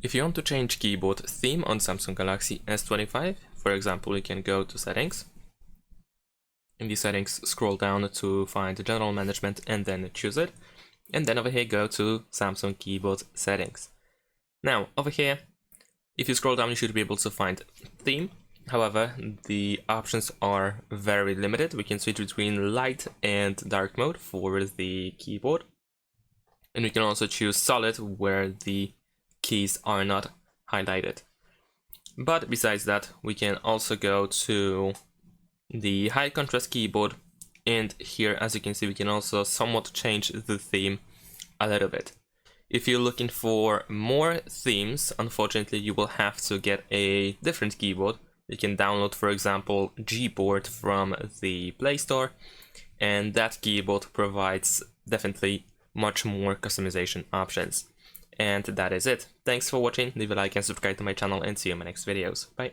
If you want to change keyboard theme on Samsung Galaxy S25, for example, you can go to Settings. In the settings, scroll down to find General Management and then choose it. And then over here, go to Samsung Keyboard Settings. Now, over here, if you scroll down, you should be able to find Theme. However, the options are very limited. We can switch between light and dark mode for the keyboard. And we can also choose solid, where the keys are not highlighted. But besides that, we can also go to the high contrast keyboard, and here, as you can see, we can also somewhat change the theme a little bit. If you're looking for more themes, unfortunately you will have to get a different keyboard. You can download, for example, Gboard from the Play Store, and that keyboard provides definitely much more customization options. And that is it. Thanks for watching, leave a like and subscribe to my channel, and see you in my next videos. Bye!